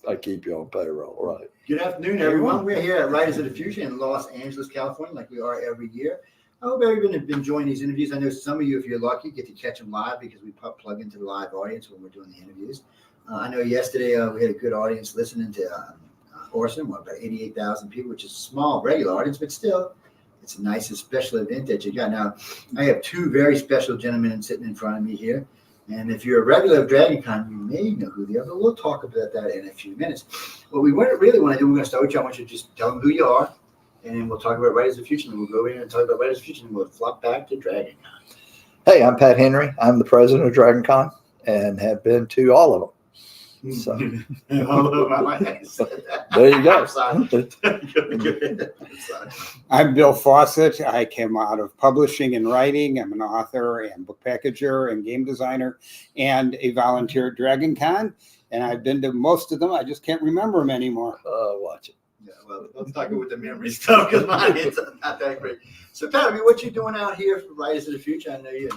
I keep you on payroll, right? Good afternoon, everyone. We're here at Writers of the Future in Los Angeles, California, like we are every year. I hope everyone has been enjoying these interviews. I know some of you, if you're lucky, get to catch them live because we plug into the live audience when we're doing the interviews. I know yesterday we had a good audience listening to Orson, about 88,000 people, which is a small, regular audience, but still, it's a nice and special event that you got. Now, I have two very special gentlemen sitting in front of me here. And if you're a regular of DragonCon, you may know who they are, but we'll talk about that in a few minutes. What we really want to do, we're going to start with you. I want you to just tell them who you are, and then we'll talk about Writers of the Future, and we'll go over here and talk about Writers of the Future, and we'll flop back to DragonCon. Hey, I'm Pat Henry. I'm the president of DragonCon and have been to all of them. So there you go. I'm Bill Fawcett. I came out of publishing and writing. I'm an author and book packager and game designer and a volunteer at DragonCon. And I've been to most of them. I just can't remember them anymore. Watch it. Yeah, well, let's talk about the memory stuff because mine is not that great. So, Pat, what you doing out here for Writers of the Future? I know you.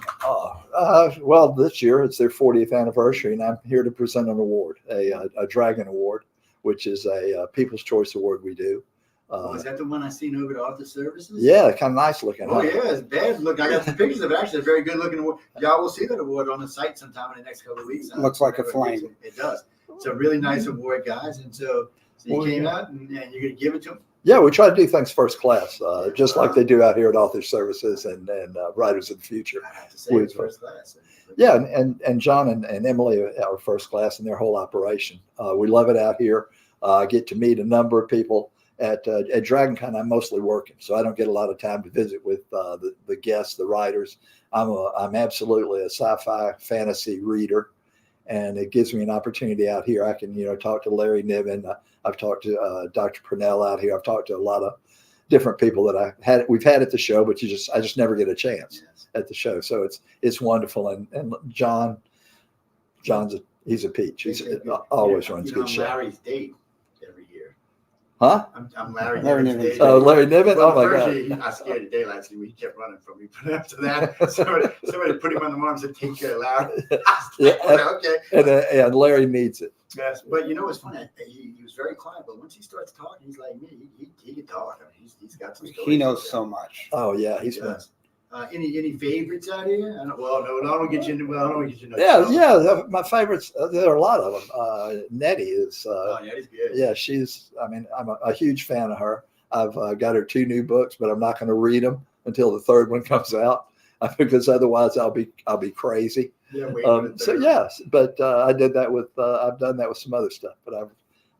Well, this year it's their 40th anniversary, and I'm here to present an award, a Dragon Award, which is a People's Choice Award we do. Is that the one I seen over at Author Services? Yeah, kind of nice looking. Oh, yeah, it's bad looking. I got some pictures of it. Actually, a very good looking award. Y'all will see that award on the site sometime in the next couple of weeks. It looks like a flame. It does. It's a really nice award, guys. And so you came out and you're going to give it to them? Yeah, we try to do things first class, just like they do out here at Author Services and Writers of the Future. I have to say it's first class. Yeah, and John and Emily are first class in their whole operation. We love it out here. I get to meet a number of people. At DragonCon, I'm mostly working, so I don't get a lot of time to visit with the guests, the writers. I'm absolutely a sci-fi fantasy reader, and it gives me an opportunity out here. I can talk to Larry Niven. I've talked to Dr. Purnell out here. I've talked to a lot of different people that we've had at the show, but I just never get a chance at the show. So it's wonderful. And he's a peach. He always runs good show. Larry's date every year. Huh? I'm Larry Niven. Oh, Larry Niven. Well, oh my God! I scared the daylight so he kept running from me. But after that, somebody put him on the arm and said, "Take care, Larry." Okay. And Larry needs it. Yes, but you know what's funny? He was very quiet, but once he starts talking, he's like me. He can talk. I mean, he's got some stories. He knows so much. Oh yeah, he's been. Any favorites out here? I don't get you into. Yeah. My favorites. There are a lot of them. Nettie is. Nettie's good. Yeah, she's. I mean, I'm a huge fan of her. I've got her 2 new books, but I'm not going to read them until the 3rd one comes out because otherwise I'll be crazy. Yeah. So yes, but I did that with. I've done that with some other stuff, but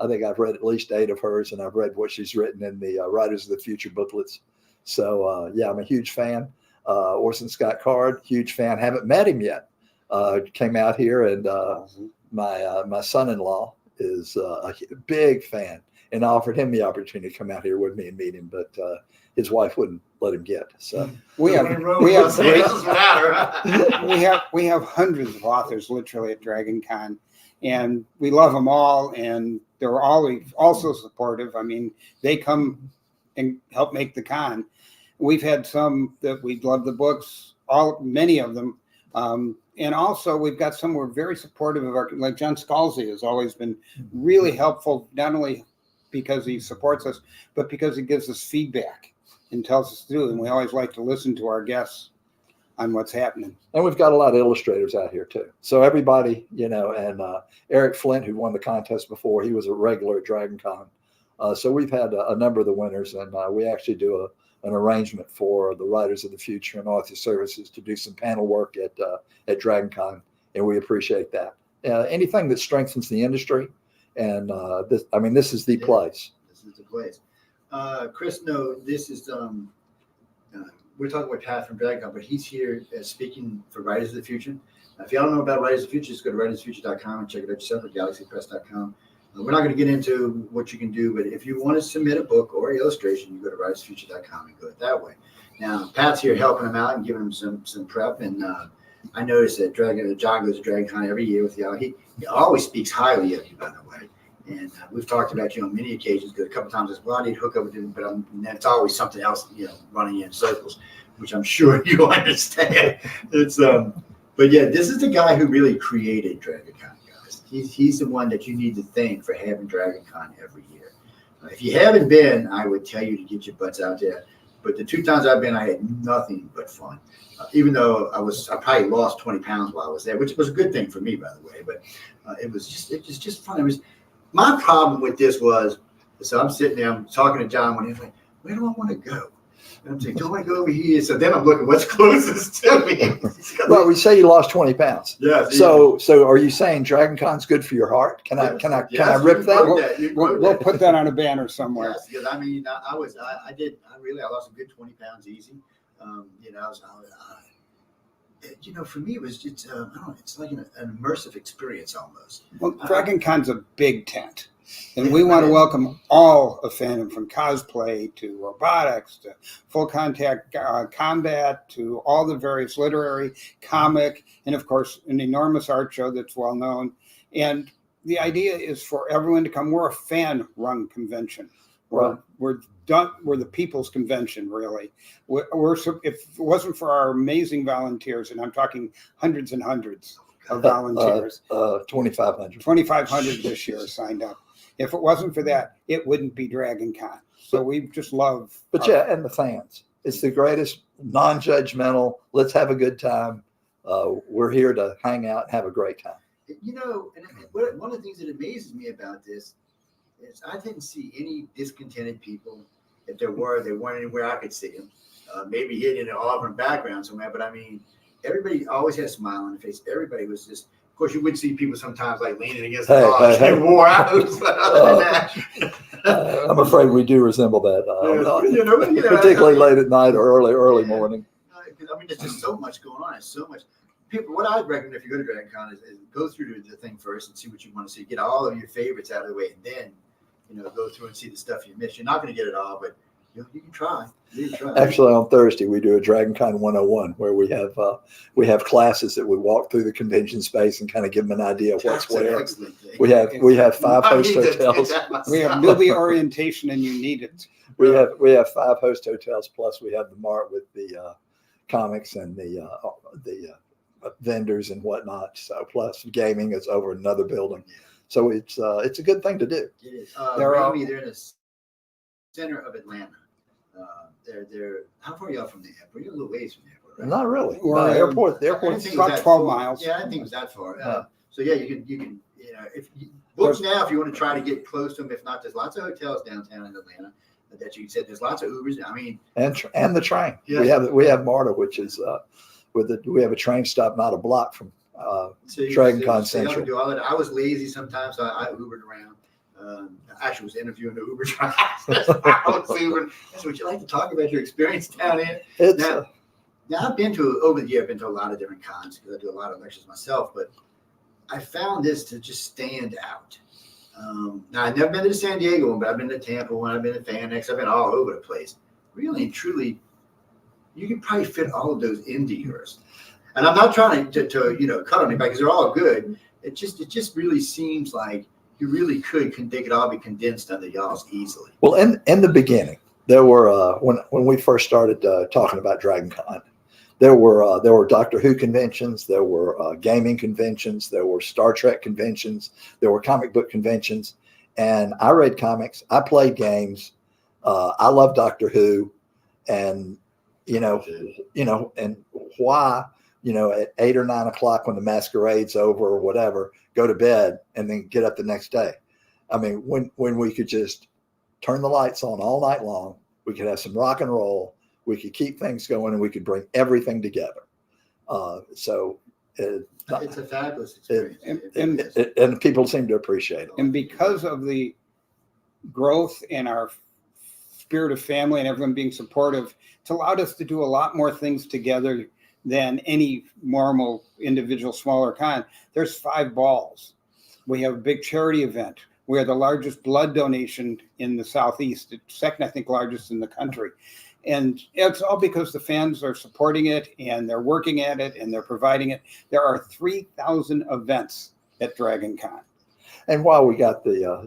I think I've read at least 8 of hers, and I've read what she's written in the Writers of the Future booklets. So yeah, I'm a huge fan. Orson Scott Card, huge fan. Haven't met him yet. Came out here, and my son-in-law is a big fan, and I offered him the opportunity to come out here with me and meet him, but his wife wouldn't let him get. So we have hundreds of authors literally at DragonCon, and we love them all, and they're always also supportive. I mean, they come and help make the con. We've had some that we love the books, many of them. And also we've got some who are very supportive of like John Scalzi has always been really helpful, not only because he supports us, but because he gives us feedback and tells us to do. And we always like to listen to our guests on what's happening. And we've got a lot of illustrators out here too. So everybody, and Eric Flint, who won the contest before, he was a regular at DragonCon. So we've had a number of the winners, and we actually do an arrangement for the Writers of the Future and Author Services to do some panel work at DragonCon, and we appreciate that. Anything that strengthens the industry, and this is the place. This is the place. Chris, no, this is we're talking with Pat from DragonCon, but he's here speaking for Writers of the Future. If y'all don't know about Writers of the Future, just go to writersofthefuture.com and check it out yourself at galaxypress.com. We're not going to get into what you can do, but if you want to submit a book or illustration, you go to writersofthefuture.com and go it that way. Now, Pat's here helping him out and giving him some prep, and I noticed that John goes to DragonCon every year with y'all. He always speaks highly of you, by the way. And we've talked about you on many occasions. Because a couple times as well, I need to hook up with him, but it's always something else, running in circles, which I'm sure you understand. It's but yeah, this is the guy who really created DragonCon, guys. he's the one that you need to thank for having DragonCon every year. If you haven't been, I would tell you to get your butts out there. But the 2 times I've been, I had nothing but fun. Even though I probably lost 20 pounds while I was there, which was a good thing for me, by the way. But it was just fun. It was my problem with this was, so I'm sitting there, I'm talking to John when he's like, where do I want to go? And I'm saying, do I go over here? So then I'm looking, what's closest to me? Well, we say you lost 20 pounds. Yeah. So are you saying DragonCon's good for your heart? Can I rip that? We'll put that on a banner somewhere. Yes, because I mean, I lost a good 20 pounds easy. For me, it was just, I don't know, it's like an immersive experience almost. Well, DragonCon's a big tent. And we want to welcome all of fandom, from cosplay to robotics to full contact combat to all the various literary, comic, and of course, an enormous art show that's well known. And the idea is for everyone to come. We're a fan-run convention. We're the people's convention, really. If it wasn't for our amazing volunteers, and I'm talking hundreds and hundreds of volunteers, 2,500. 2,500 this year signed up. If it wasn't for that, it wouldn't be DragonCon. So we just love. But and the fans. It's the greatest non-judgmental. Let's have a good time. We're here to hang out and have a great time. And one of the things that amazes me about this is I didn't see any discontented people. If there were, they weren't anywhere I could see them. Maybe hidden in an Auburn background somewhere. But I mean, everybody always had a smile on their face. Everybody was just. Of course, you would see people sometimes like leaning against the wall and wore out. I'm afraid we do resemble that, particularly late at night or early morning. I mean, there's just so much going on. There's so much. People, what I'd recommend if you go to DragonCon is go through the thing first and see what you want to see. Get all of your favorites out of the way, and then go through and see the stuff you missed. You're not going to get it all, but you can try. Actually, on Thursday we do a DragonCon 101 where we have classes that we walk through the convention space and kind of give them an idea of what's where. We have 5 host hotels. We have newbie orientation, and you need it. We have 5 host hotels, plus we have the mart with the comics and the vendors and whatnot. So plus gaming is over another building. So it's a good thing to do. It is. They're in the center of Atlanta. They're how far are y'all from the airport? You're a little ways from the airport, right? Not really. The airport's about 12 miles. Yeah, I didn't think it was that far. So yeah, you can if you book now if you want to try to get close to them. If not, there's lots of hotels downtown in Atlanta that you can set. There's lots of Ubers. I mean, and the train. Yes. We have MARTA, which is we have a train stop not a block from DragonCon Central. Do all that. I was lazy sometimes, so I Ubered around. I actually was interviewing the Uber drivers. So would you like to talk about your experience down here? Now I've been to a lot of different cons because I do a lot of lectures myself, but I found this to just stand out. Now I've never been to the San Diego one, but I've been to Tampa one, I've been to FanX, I've been all over the place. Really and truly, you can probably fit all of those into yours. And I'm not trying to cut on anybody because they're all good. It just really seems like you really they could all be condensed under y'all's easily. Well, in the beginning, there were when we first started talking about DragonCon, there were Doctor Who conventions, there were gaming conventions, there were Star Trek conventions, there were comic book conventions, and I read comics, I played games, I love Doctor Who, and and why at 8 or 9 o'clock when the masquerade's over or whatever, go to bed and then get up the next day. I mean, when we could just turn the lights on all night long, we could have some rock and roll, we could keep things going, and we could bring everything together. It's a fabulous experience. And people seem to appreciate it. And because of the growth in our spirit of family and everyone being supportive, it's allowed us to do a lot more things together than any normal individual smaller con. There's 5 balls. We have a big charity event. We are the largest blood donation in the Southeast, second, I think, largest in the country. And it's all because the fans are supporting it and they're working at it and they're providing it. There are 3,000 events at DragonCon. And while we got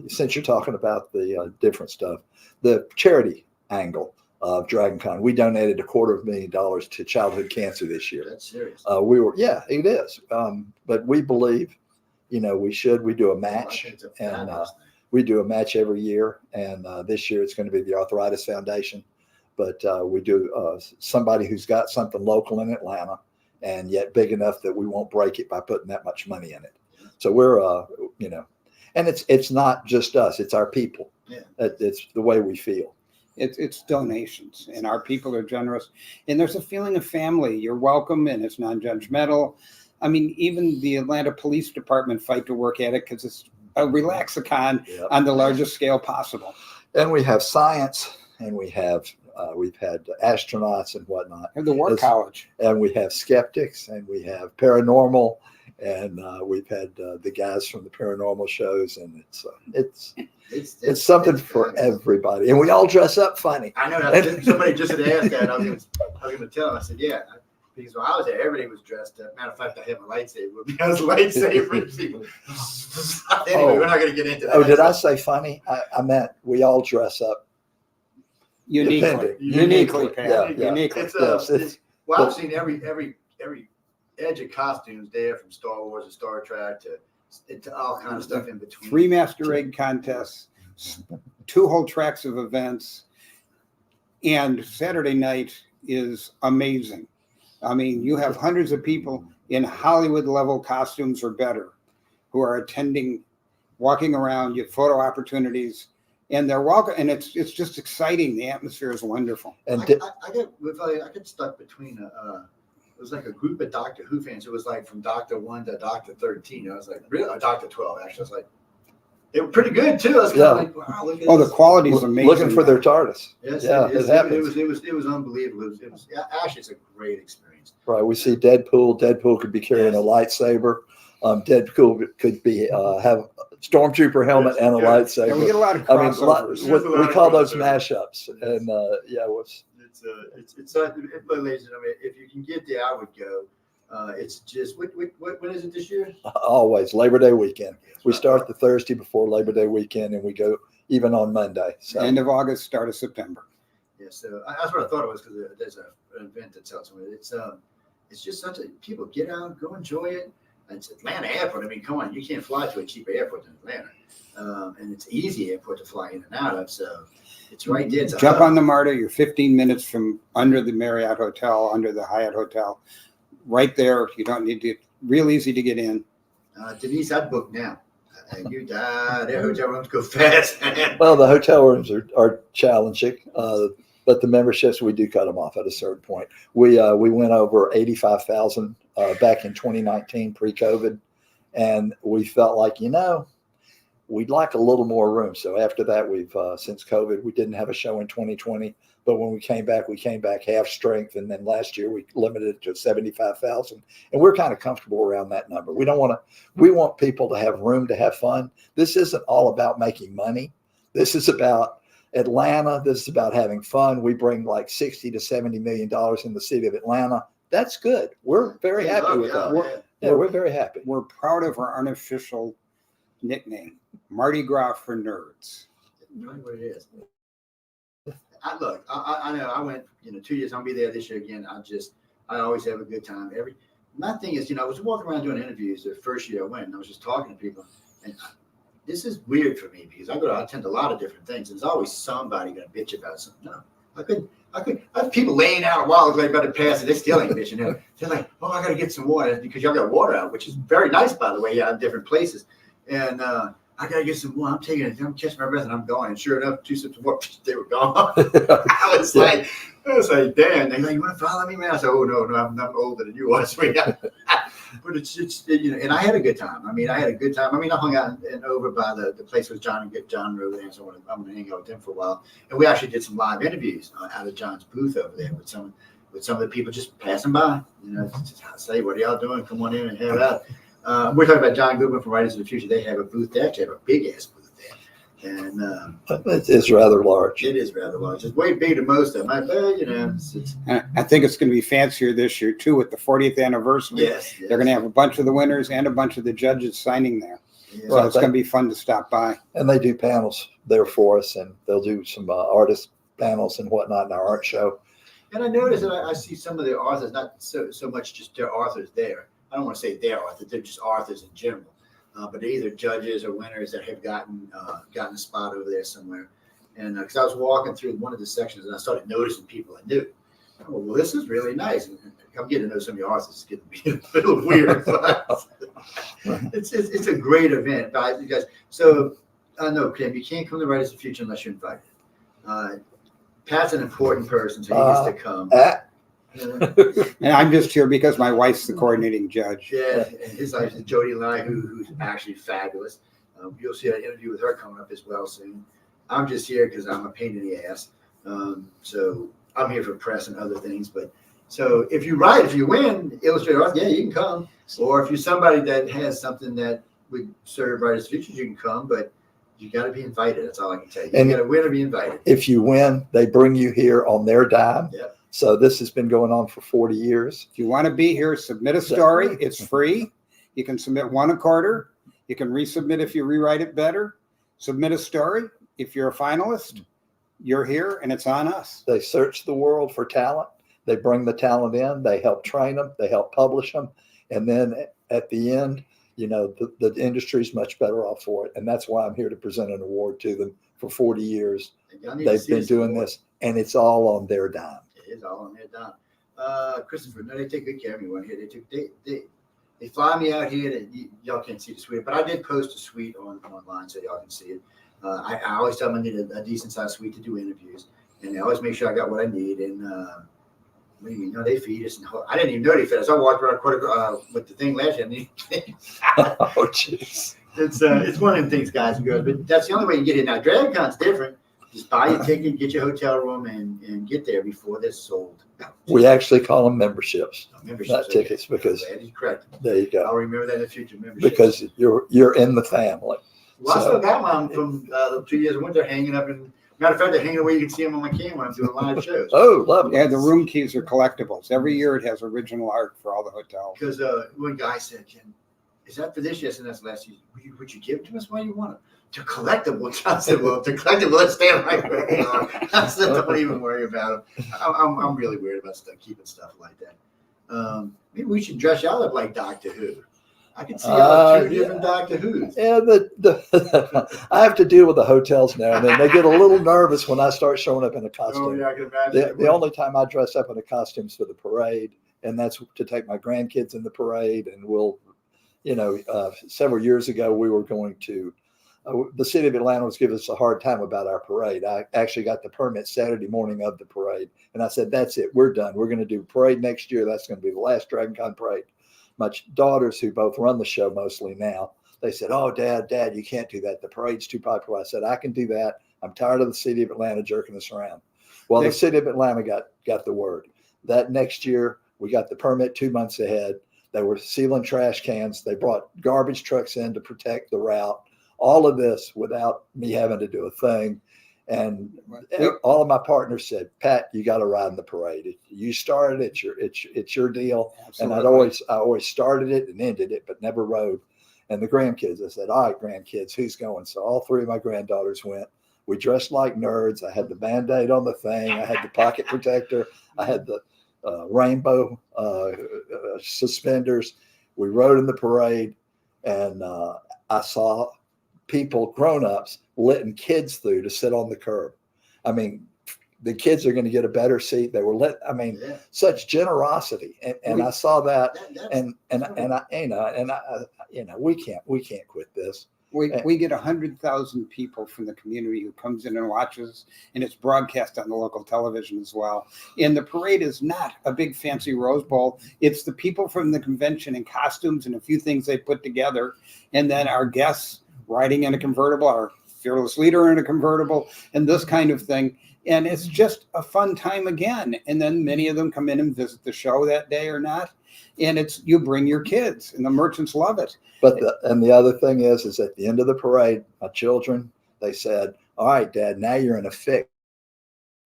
since you're talking about the different stuff, the charity angle of DragonCon, we donated $250,000 to childhood cancer this year. That's serious. It is. But we believe we do a match, It's a and fabulous thing. we do a match every year. And this year it's going to be the Arthritis Foundation, but we do somebody who's got something local in Atlanta and yet big enough that we won't break it by putting that much money in it. So we're, and it's not just us, it's our people. Yeah. It's the way we feel. It's donations, and our people are generous, and there's a feeling of family. You're welcome, and it's non-judgmental. I mean, even the Atlanta Police Department fight to work at it because it's a relax-a-con on the largest scale possible. And we have science, and we've had astronauts and whatnot. And the War College. And we have skeptics, and we have paranormal, and we've had the guys from the paranormal shows, and it's something for everybody, and we all dress up funny. I know that somebody just had asked that. I was going to tell them. I said, yeah, because when I was there, everybody was dressed up. Matter of fact, I had my lightsaber with me. I was a lightsaber. Anyway, we're not going to get into that. Oh, did I say funny? I meant we all dress up Uniquely. Well, I've seen every edge of costumes there, from Star Wars and Star Trek to all kind of stuff in between. 3 master egg contests, 2 whole tracks of events, and Saturday night is amazing. I mean, you have hundreds of people in Hollywood level costumes or better who are attending, walking around, you have photo opportunities, and they're welcome. And it's just exciting. The atmosphere is wonderful. And I get stuck between it was like a group of Doctor Who fans. It was like from Doctor 1 to Doctor 13. I was like, really? Doctor 12, actually. I was like, they were pretty good too. I was kind of like, wow, look at this. The quality is amazing. Looking for their TARDIS. Yes, yeah, it was unbelievable. It was actually, it's a great experience. Right. We see Deadpool. Deadpool could be carrying a lightsaber. Deadpool could be have a stormtrooper helmet and a lightsaber. Yeah, we get a lot of crossovers. We call those mashups, and it's ladies and gentlemen, if you can get there, I would go. It's just when is it this year? Always Labor Day weekend. We start the Thursday before Labor Day weekend, and we go even on Monday. So end of August, start of September. Yeah, so that's what I thought it was, because there's an event that tells me it's just such a people get out, go enjoy it. It's Atlanta Airport. I mean, come on, you can't fly to a cheaper airport than Atlanta, and it's an easy airport to fly in and out of. So it's right there. Jump on the MARTA. You're 15 minutes from under the Marriott Hotel, under the Hyatt Hotel, right there. You don't need to. Real easy to get in. Denise, I'd book now. You died. Their hotel rooms go fast. Well, the hotel rooms are challenging, but the memberships, we do cut them off at a certain point. We went over 85,000 back in 2019 pre-COVID, and we felt like, we'd like a little more room. So after that, we've since COVID, we didn't have a show in 2020, but when we came back half strength, and then last year we limited it to 75,000, and we're kind of comfortable around that number. We want people to have room to have fun. This isn't all about making money. This is about Atlanta. This is about having fun. We bring like $60 to $70 million in the city of Atlanta. That's good. We're very happy with that. We're very happy. We're proud of our unofficial nickname, Mardi Gras for Nerds. Really what it is. I know I went 2 years. I'll be there this year again. I always have a good time. My thing is, I was walking around doing interviews the first year I went, and I was just talking to people, and this is weird for me because I attend a lot of different things, and there's always somebody going to bitch about something. No, I have people laying out while they're about to pass it. They still ain't bitching. They're like, oh, I got to get some water because y'all got water out, which is very nice, by the way, in different places. And I got to get some water. I'm catching my breath, and I'm going. And sure enough, 2 sips of water, they were gone. I was like, damn. They're like, you want to follow me, man? I said, oh, no, I'm older than you are. But it's and I had a good time. I had a good time. I hung out and over by the place where John wrote there, so I'm going to hang out with him for a while. And we actually did some live interviews out of John's booth over there with some of the people just passing by. Just say, what are y'all doing? Come on in and have it out. We're talking about John Goodman from Writers of the Future. They have a booth. They actually have a big ass booth there. And it's rather large. It is rather large. It's way bigger than most of them. I think it's going to be fancier this year too with the 40th anniversary. Yes. They're going to have a bunch of the winners and a bunch of the judges signing there. Yeah. So it's going to be fun to stop by. And they do panels there for us, and they'll do some artist panels and whatnot in our art show. And I noticed that I see some of their authors, not so much just their authors there. I don't want to say their authors, they're just authors in general. but they're either judges or winners that have gotten a spot over there somewhere. And because I was walking through one of the sections and I started noticing people I knew. Oh, well, this is really nice. And I'm getting to know some of your artists. It's getting to be a little weird, but it's a great event, guys. So no, Kim, you can't come to Writers of the Future unless you're invited. Pat's an important person, so he gets to come. And I'm just here because my wife's the coordinating judge. Yeah, and his wife is Jody Lai, who's actually fabulous. You'll see an interview with her coming up as well soon. I'm just here because I'm a pain in the ass. So I'm here for press and other things. But so if you win, illustrator art, yeah, you can come. Or if you're somebody that has something that would serve Writers of the Future, you can come. But you got to be invited. That's all I can tell you. You got to win or be invited. If you win, they bring you here on their dime. Yep. So this has been going on for 40 years. If you want to be here, submit a story. It's free. You can submit 1 a quarter. You can resubmit if you rewrite it better. Submit a story. If you're a finalist, you're here and it's on us. They search the world for talent. They bring the talent in. They help train them. They help publish them. And then at the end, you know, the industry is much better off for it. And that's why I'm here to present an award to them for 40 years. They've been doing this, and it's all on their dime. It is all on their dime. Christopher, no, they take good care of me one here. They fly me out here. Y'all can't see the suite, but I did post a suite online so y'all can see it. I always tell them I need a decent sized suite to do interviews, and they always make sure I got what I need. And they feed us. And I didn't even know they fed us. I walked around with the thing last year. Oh, jeez. It's one of them things, guys and girls. But that's the only way you get in. Now, DragonCon's different. Just buy your ticket, get your hotel room, and get there before they're sold. We actually call them memberships, not okay. tickets, because correct. There you go. I'll remember that in the future. Memberships. Because you're in the family. Well, I still got mine from the 2 years of winter hanging up. And matter of fact, they're hanging away. You can see them on my camera when I'm doing live shows. Oh, lovely. Yeah, the room keys are collectibles. Every year it has original art for all the hotels. Because one guy said, "Ken, is that for this?" Yes, and that's last year. Would you give it to us? Why do you want it? To collectible. I said, well, to collectible, let's stand right where we are. I said, don't even worry about it. I'm really weird about keeping stuff like that. Maybe we should dress y'all up like Doctor Who. I can see y'all 2 different Doctor Who's. Yeah, I have to deal with the hotels now and then. They get a little nervous when I start showing up in a costume. Oh, yeah, I can imagine. The only time I dress up in a costume is for the parade, and that's to take my grandkids in the parade. And we'll, several years ago, we were going to, the city of Atlanta was giving us a hard time about our parade. I actually got the permit Saturday morning of the parade, and I said, that's it. We're done. We're going to do parade next year. That's going to be the last DragonCon parade. My daughters, who both run the show mostly now, they said, oh, Dad, you can't do that. The parade's too popular. I said, I can do that. I'm tired of the city of Atlanta jerking us around. Well, the city of Atlanta got the word. That next year, we got the permit 2 months ahead. They were sealing trash cans. They brought garbage trucks in to protect the route. All of this without me having to do a thing. And all of my partners said, Pat, you got to ride in the parade. You started it. It's your deal. Absolutely. And I always started it and ended it, but never rode. And the grandkids, I said, all right, grandkids, who's going? So all 3 of my granddaughters went. We dressed like nerds. I had the Band-Aid on the thing. I had the pocket protector. I had the rainbow suspenders. We rode in the parade, and I saw people, grown-ups, letting kids through to sit on the curb. I mean, the kids are going to get a better seat. They were such generosity, and I saw that, we can't quit this. We get 100,000 people from the community who comes in and watches, and it's broadcast on the local television as well. And the parade is not a big fancy Rose Bowl. It's the people from the convention in costumes and a few things they put together, and then our guests riding in a convertible, our fearless leader in a convertible, and this kind of thing. And it's just a fun time again. And then many of them come in and visit the show that day or not. And you bring your kids, and the merchants love it. But the other thing is at the end of the parade, my children, they said, all right, Dad, now you're in a fix.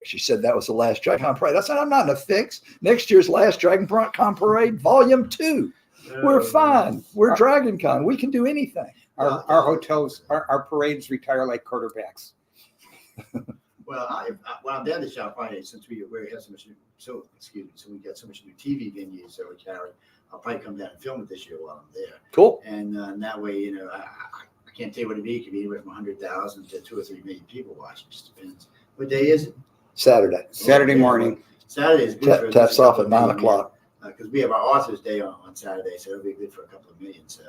She said that was the last DragonCon parade. I said, I'm not in a fix. Next year's last DragonCon parade, volume 2. We're fine. We're DragonCon. We can do anything. Our hotels, our parades retire like quarterbacks. Well, I'm down to South Friday since we have so much new TV venues that we carry. I'll probably come down and film it this year while I'm there. Cool. And that way, you know, I can't tell you what it'd be. It could be anywhere from 100,000 to 2 or 3 million people watching. It just depends. What day is it? Saturday morning. Saturday is good for Taps off at 9 o'clock. Because we have our Authors Day on Saturday, so it'll be good for a couple of million. So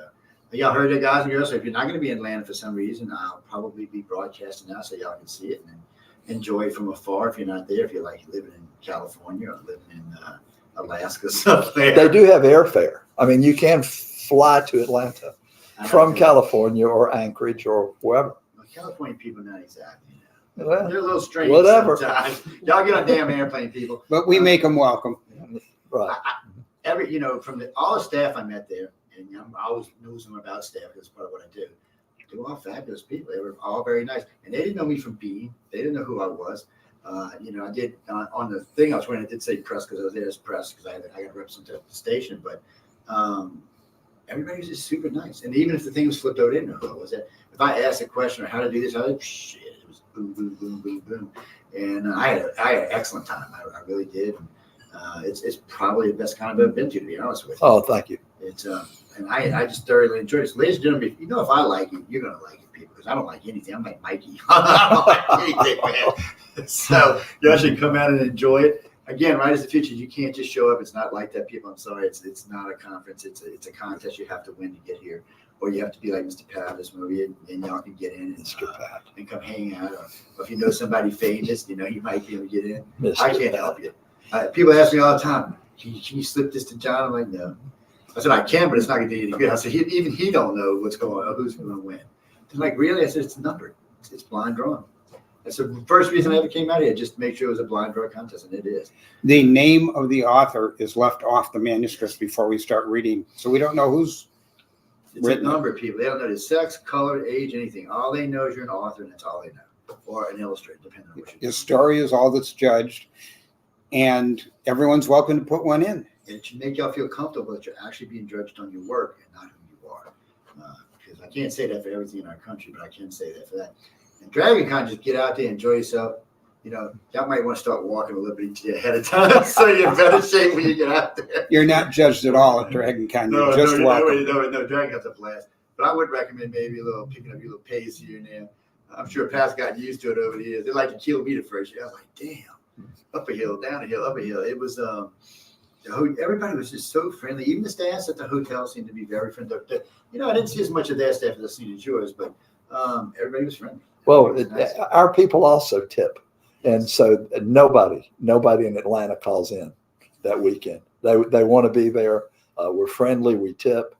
y'all heard it, guys and girls. So if you're not going to be in Atlanta for some reason, I'll probably be broadcasting now so y'all can see it and enjoy it from afar. If you're not there, if you're like living in California or living in Alaska, stuff there. They do have airfare. I mean, you can fly to Atlanta from California or Anchorage or wherever. Well, California people not exactly. Well, they're a little strange whatever. sometimes. Y'all get on damn airplane, people. But we make them welcome. Right. From all the staff I met there, and I always knows them about staff because it's part of what I do. They were all fabulous people. They were all very nice, and they didn't know me from Bean. They didn't know who I was. You know, I did on the thing I was wearing. I did say press because I was there as press because I got to represent the station. But everybody was just super nice, and even if the thing was flipped over, they didn't know who I was. If I asked a question or how to do this, I was like, shit. It was boom, boom, boom, boom, boom, and I had an excellent time. I really did. It's probably the best kind I've ever been to be honest with you. Oh, thank you. It's and I just thoroughly enjoyed it. So, ladies and gentlemen, you know, if I like it, you're gonna like it, people, because I don't like anything. I'm like Mikey. I don't like anything, man. So y'all should come out and enjoy it. Again, right as the future, you can't just show up. It's not like that, people. I'm sorry. It's not a conference. It's a contest you have to win to get here, or you have to be like Mr. Pat in this movie, and y'all can get in and come hang out. Or if you know somebody famous, you know, you might be able to get in. Mr. I can't help you. People ask me all the time, can you slip this to John? I'm like, no. I said, I can, but it's not going to do any good. I said, even he don't know what's going on, who's going to win. They're like, really? I said, it's numbered. It's blind drawing. That's the first reason I ever came out here, just to make sure it was a blind draw contest, and it is. The name of the author is left off the manuscripts before we start reading, so we don't know who's It's a number of people. They don't know the sex, color, age, anything. All they know is you're an author, and that's all they know, or an illustrator, depending on what you do. His story is all that's judged, and everyone's welcome to put one in. And it should make y'all feel comfortable that you're actually being judged on your work and not who you are. Because I can't say that for everything in our country, but I can say that for that. And DragonCon, just get out there, enjoy yourself. You know, y'all might want to start walking a little bit ahead of time so you're in better shape when you get out there. You're not judged at all at DragonCon. You're just welcome. No, DragonCon's a blast. But I would recommend maybe picking up your little pace here and there. I'm sure Pat's gotten used to it over the years. They like to kill me the first year. I was like, damn, up a hill, down a hill, up a hill. It was everybody was just so friendly. Even the staff at the hotel seemed to be very friendly. You know, I didn't see as much of their staff as I seen as yours, but everybody was friendly. Well, was nice. our people also tip. And so nobody in Atlanta calls in that weekend. They want to be there. We're friendly. We tip.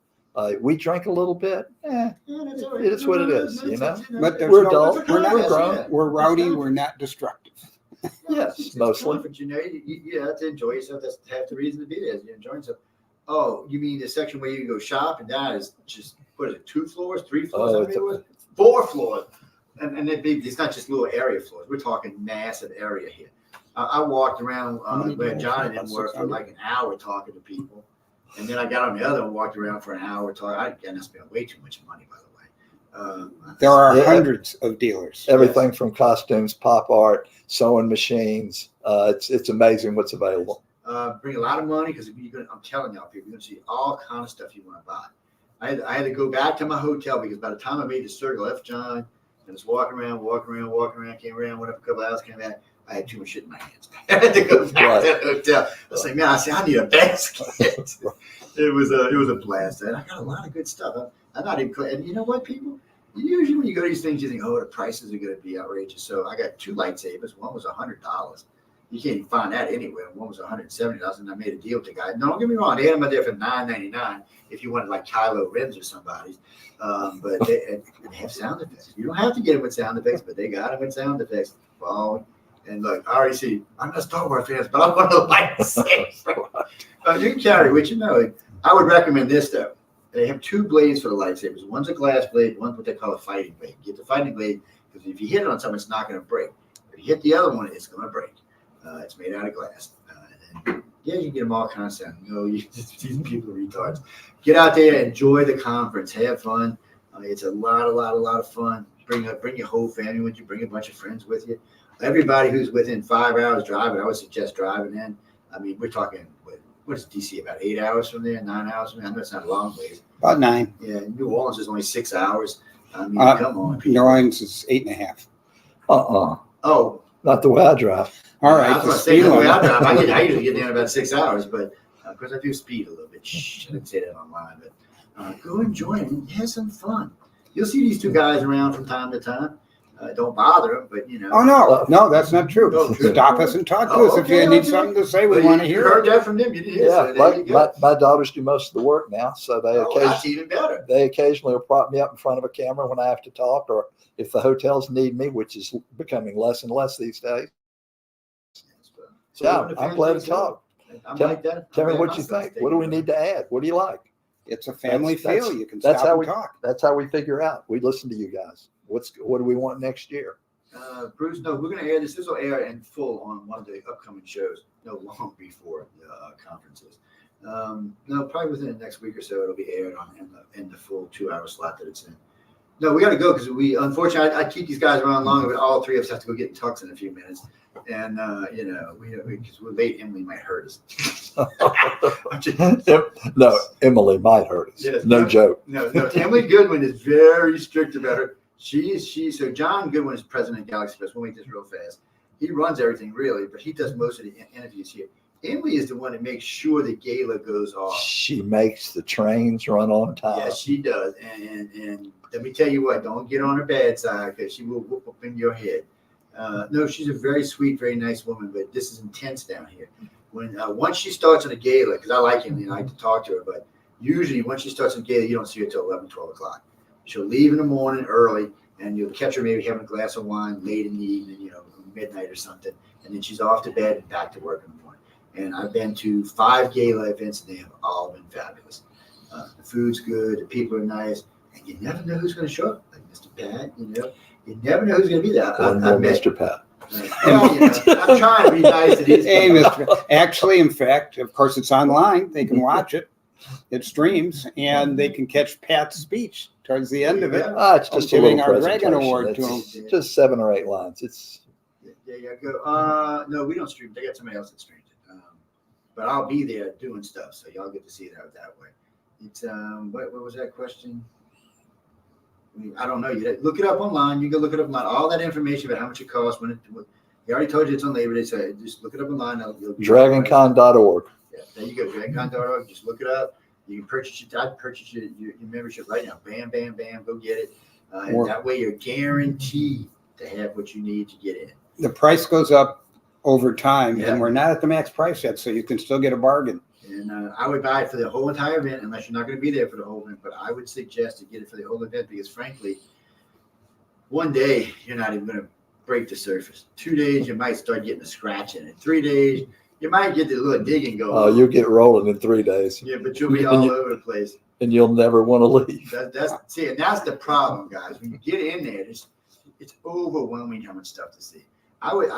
We drink a little bit. Yeah, that's all right. It is what it is, you know. But there's We're no- adults. we're not We're grown. We're rowdy. We're not destructive. Yes, mostly. But you know, you have to enjoy yourself. That's half the reason to be there. Is you're enjoying yourself. Oh, you mean the section where you can go shop, and that is just what is it? 2 floors, 3 floors? Oh, How many it was? 4 floors. And it's not just little area floors. We're talking massive area here. I walked around where John and them were for like an hour talking to people. And then I got on the other and walked around for an hour talking. I spent way too much money, by the way. There are Yeah. hundreds of dealers. Everything from costumes, pop art, sewing machines. It's amazing what's available. Bring a lot of money because I'm telling y'all, people, you're going to see all kind of stuff you want to buy. I had to go back to my hotel because by the time I made the circle, I left John and just walking around, came around, went up a couple hours, came back. I had too much shit in my hands. I had to go back to the hotel. I was like, man, I need a basket. It was a blast. And I got a lot of good stuff. I'm not even, and you know what, people? Usually when you go to these things, you think, oh, the prices are going to be outrageous. So I got 2 lightsabers. One was $100. You can't even find that anywhere. One was $170, and I made a deal with the guy. No, don't get me wrong. They had them out there for $9.99 if you wanted like Kylo Ren's or somebody's. But they have sound effects. You don't have to get them with sound effects, but they got them with sound effects. Well, and look, I already see. I'm not Star Wars fans, but I want to lightsaber. You can carry, which you know. I would recommend this though. They have 2 blades for the lightsabers. One's a glass blade. One's what they call a fighting blade. Get the fighting blade because if you hit it on something, it's not going to break. If you hit the other one, it's going to break. It's made out of glass. And yeah, you can get them all kinds of sound. You know, these people are retards. Get out there, enjoy the conference, have fun. It's a lot of fun. Bring your whole family with you. Bring a bunch of friends with you. Everybody who's within 5 hours driving, I would suggest driving in. I mean, we're talking What is DC, about 8 hours from there, 9 hours from there? I know it's not a long ways. About 9. Yeah, New Orleans is only 6 hours. I mean, come on. New Orleans is 8.5. Oh, Not the way I drive. All I right. was The going to say, speed the way I limit. drive, I usually get there in about 6 hours, but of course I do speed a little bit. Shh, I didn't say that online, but go enjoy it and have some fun. You'll see these two guys around from time to time. Don't bother them, but you know. Oh no, that's not true. Oh, true. Stop us and talk to us if you need something to say. We want to hear heard it. that from them. You did hear Yeah, so there you go. my daughters do most of the work now, so That's even better. they occasionally will prop me up in front of a camera when I have to talk, or if the hotels need me, which is becoming less and less these days. So Yeah, I'm glad to talk. I'm Tell- like that. Tell me I'm what glad you my son's think. What do we taking need to add? What do you like? It's a family That's- feel. You can that's stop how and we- talk. That's how we figure out. We listen to you guys. What do we want next year? Bruce, no, we're going to air this. This will air in full on one of the upcoming shows, no long before the conferences. No, probably within the next week or so, it'll be aired on in the full 2-hour slot that it's in. No, we got to go because unfortunately, I keep these guys around longer, but all three of us have to go get in tux in a few minutes. And, because we're late, Emily might hurt us. No, Emily might hurt us. Yes, no joke. No, Emily Goodwin is very strict about her. So John Goodwin is president of Galaxy Fest. We'll make this real fast. He runs everything really, but he does most of the interviews here. Emily is the one that makes sure the gala goes off. She makes the trains run on time. Yes, she does. And let me tell you what, don't get on her bad side because she will whoop up in your head. No, she's a very sweet, very nice woman, but this is intense down here. When once she starts on a gala, because I like Emily and I like to talk to her, but usually once she starts on a gala, you don't see her till 11, 12 o'clock. She'll leave in the morning early, and you'll catch her maybe having a glass of wine late in the evening, midnight or something, and then she's off to bed and back to work in the morning. And I've been to 5 gala events, and they have all been fabulous. The food's good, the people are nice, and you never know who's going to show up. Like Mr. Pat, you never know who's going to be there. One more Mr. Pat. I'm trying to be nice to these Hey, people. Mr. Actually, in fact, of course, it's online. They can watch it. It streams, and they can catch Pat's speech towards the end of it. It's just a giving little our Dragon presentation. Award to It's him. just 7 or 8 lines. It's There you go. No, we don't stream. They got somebody else that streams it. But I'll be there doing stuff, so y'all get to see it out that way. It's what was that question? I don't know. You look it up online. You can look it up online. All that information about how much it costs. He already told you it's on Labor Day, so just look it up online. DragonCon.org. Yeah, there you go. DragonCon.org. Just look it up. You can purchase it. I'd purchase your membership right now. Bam, bam, bam. Go get it. And that way you're guaranteed to have what you need to get in. The price goes up over time, Yeah. and we're not at the max price yet, so you can still get a bargain. And I would buy it for the whole entire event, unless you're not going to be there for the whole event. But I would suggest to get it for the whole event because, frankly, one day you're not even going to break the surface. 2 days you might start getting a scratch in it. 3 days you might get the little digging going. Oh, you'll get rolling in 3 days. Yeah, but you'll be all over the place. And you'll never want to leave. And that's the problem, guys. When you get in there, it's overwhelming how much stuff to see. I would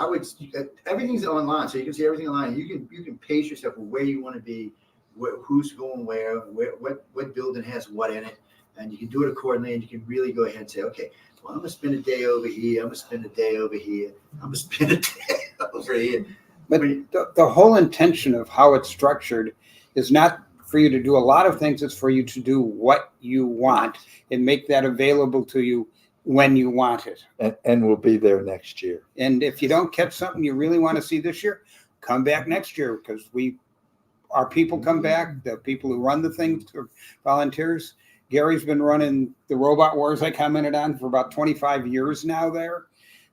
everything's online, so you can see everything online. You can pace yourself where you want to be, who's going where, what building has what in it, and you can do it accordingly. And you can really go ahead and say, okay, well, I'm gonna spend a day over here. I'm gonna spend a day over here. I'm gonna spend a day over here. But the whole intention of how it's structured is not for you to do a lot of things. It's for you to do what you want and make that available to you when you want it. And we'll be there next year. And if you don't catch something you really want to see this year, come back next year because our people come back. The people who run the things are volunteers. Gary's been running the Robot Wars I commented on for about 25 years now there.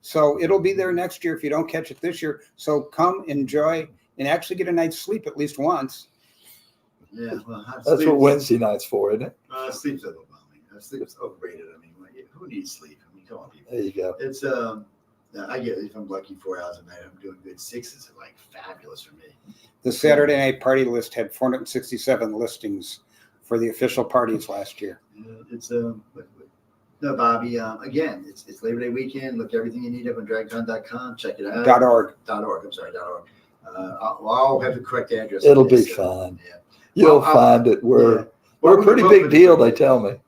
So it'll be there next year if you don't catch it this year. So come, enjoy, and actually get a night's sleep at least once. Yeah, well, That's what Wednesday night's for, isn't it? Sleep's overwhelming. Sleep's overrated. I mean, who needs sleep? I mean, come on, people. There you go. It's I get if I'm lucky 4 hours a night, I'm doing good. 6 is like fabulous for me. The Saturday night party list had 467 listings for the official parties last year. It's no, Bobby. Again, it's Labor Day weekend. Look everything you need up on DragonCon.com. Check it out. .org. .org. I'm sorry. .org. I'll have the correct address. It'll be fine. Yeah. You'll find it. We're a pretty big deal, they tell me.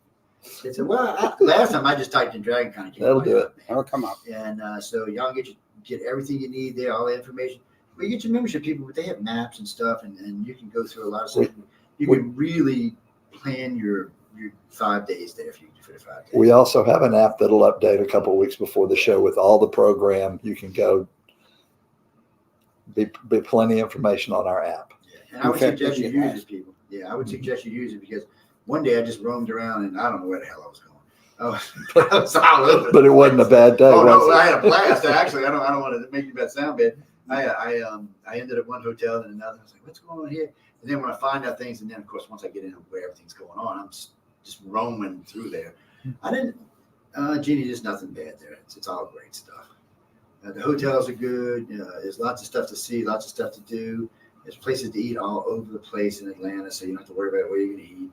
It's last time I just typed in DragonCon. That'll do it. That'll come up. And so y'all get everything you need there, all the information. Well, you get your membership people, but they have maps and stuff, and you can go through a lot of stuff. You can really plan your 5 days there if you for the 5 days. We also have an app that'll update a couple of weeks before the show with all the program. You can go. Be plenty of information on our app. Yeah. And I would suggest you use it, people. Yeah, I would suggest you use it because one day I just roamed around and I don't know where the hell I was going. I was all over. But it wasn't a bad day. Oh no, was it? I had a blast. Actually, I don't want to make you bad sound bad. I ended up one hotel and another. I was like, what's going on here? And then when I find out things, and then of course once I get into where everything's going on, I'm just roaming through there. I didn't, Jeannie, there's nothing bad there. It's all great stuff. The hotels are good. There's lots of stuff to see, lots of stuff to do. There's places to eat all over the place in Atlanta, so you don't have to worry about where you're going to eat.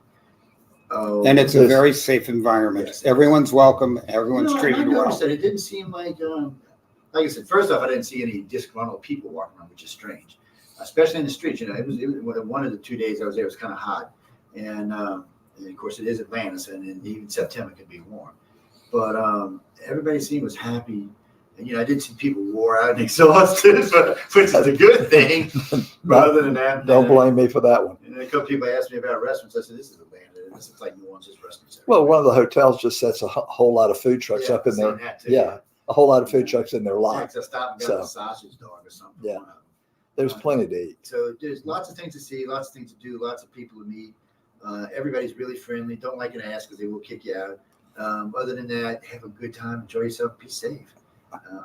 Oh, And it's a very safe environment. Yes. Everyone's welcome. Everyone's treated I noticed well. that it didn't seem like I said, first off, I didn't see any disgruntled people walking around, which is strange, especially in the streets. You know, it was one of the 2 days I was there. It was kind of hot, and of course it is Atlanta, so, and even September can be warm. But everybody seemed was happy. And, you know, I did see people wore out and exhausted, which is a good thing. But other than that, Don't blame me for that one. And then a couple people asked me about restaurants. I said, "This is Atlanta. This is like New Orleans' restaurants." Well, one of the hotels just sets a whole lot of food trucks up in there. Yeah, a whole lot of food trucks in their lot. I stopped and got a sausage dog or something. Yeah. There's plenty to eat. So there's lots of things to see, lots of things to do, lots of people to meet. Everybody's really friendly. Don't like an ass because they will kick you out. Other than that, have a good time, enjoy yourself, be safe.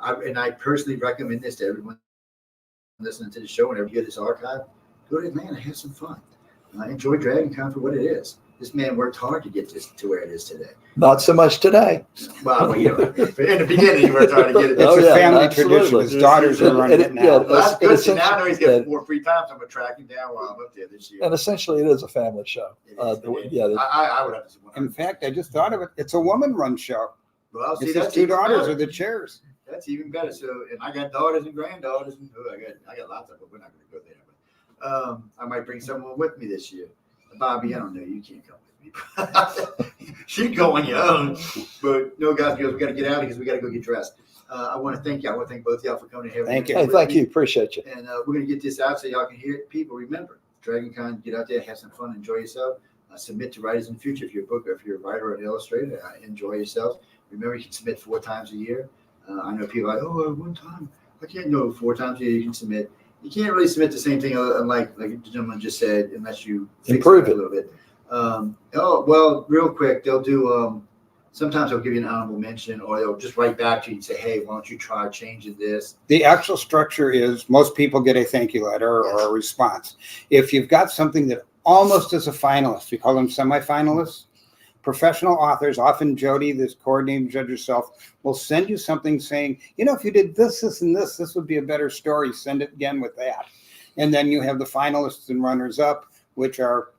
I personally recommend this to everyone listening to the show. Whenever you get this archive, go to Atlanta, have some fun. Enjoy DragonCon for what it is. This man worked hard to get this to where it is today. Not so much today. Well, you know, in the beginning, you worked hard to get it. It's a family absolutely. tradition. His daughters are running it now. Yeah, Well, that's good. So now I know he's got and more free time, so I'm going to track him down while I'm up there this year. essentially, it is a family show. Yeah, I would have to. In fact, I just thought of it. It's a woman-run show. Well, see, It's that's his two even daughters better. are the chairs. That's even better. So, and I got daughters and granddaughters, and I got lots of them. We're not going to go there, but I might bring someone with me this year. Bobby, I don't know. You can't come with me. You go on your own. But no, guys, girls, we got to get out because we got to go get dressed. I want to thank you. I want to thank both of y'all for coming and having Thank you. Hey, thank you. Appreciate you. And we're going to get this out so y'all can hear it. People, remember, DragonCon, get out there, have some fun, enjoy yourself. Submit to writers in the future. If you're a book, if you're a writer or an illustrator, enjoy yourself. Remember, you can submit 4 times a year. I know people are like, oh, one time. I can't know 4 times a year you can submit. You can't really submit the same thing, like the gentleman just said, unless you Improve it a little bit. Well, real quick, they'll do. Sometimes they'll give you an honorable mention, or they'll just write back to you and say, "Hey, why don't you try changing this?" The actual structure is most people get a thank you letter or a response. If you've got something that almost is a finalist, we call them semifinalists. Professional authors, often Jody, this coordinating judge herself, will send you something saying, you know, if you did this, this, and this would be a better story. Send it again with that. And then you have the finalists and runners up, which are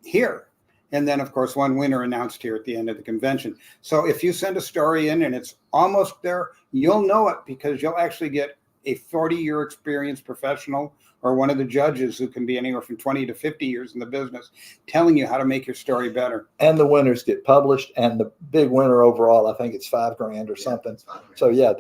here. And then, of course, one winner announced here at the end of the convention. So if you send a story in and it's almost there, you'll know it because you'll actually get a 40-year experienced professional or one of the judges who can be anywhere from 20 to 50 years in the business telling you how to make your story better. And the winners get published, and the big winner overall, I think it's $5,000 or something. So yeah,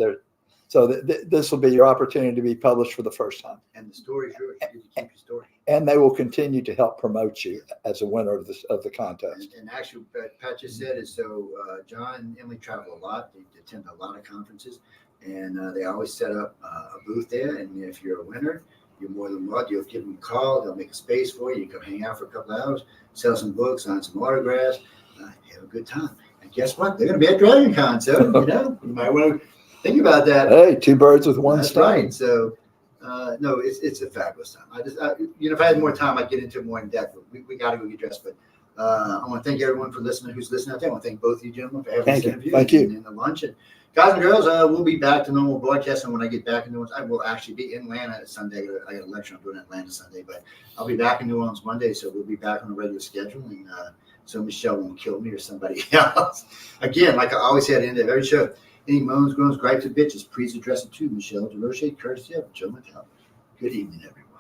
this will be your opportunity to be published for the first time. And the story's yours. You get to keep your story. And they will continue to help promote you as a winner of the contest. And actually, Pat just said is so. John and Emily travel a lot. They attend a lot of conferences, and they always set up a booth there. And if you're a winner, you're more than welcome. You'll give them a call. They'll make a space for you. You come hang out for a couple of hours, sell some books, sign some autographs, have a good time. And guess what? They're going to be at DragonCon, so you might want to think about that. Hey, 2 birds with one That's stone. right. So, no, it's a fabulous time. If I had more time, I'd get into it more in depth. But we got to go get dressed. But I want to thank everyone for listening. Who's listening out there? I want to thank both of you gentlemen for having this interview. Thank you. And the lunch. And guys and girls, we'll be back to normal broadcasting when I get back in New Orleans. I will actually be in Atlanta Sunday. I got a lecture I'm doing in Atlanta Sunday, but I'll be back in New Orleans Monday, so we'll be back on a regular schedule. And so Michelle won't kill me or somebody else. Again, like I always say at the end of every show, any moans, groans, gripes, or bitches, please address it to Michelle DeRoche, courtesy of Joe Mattel. Good evening, everyone.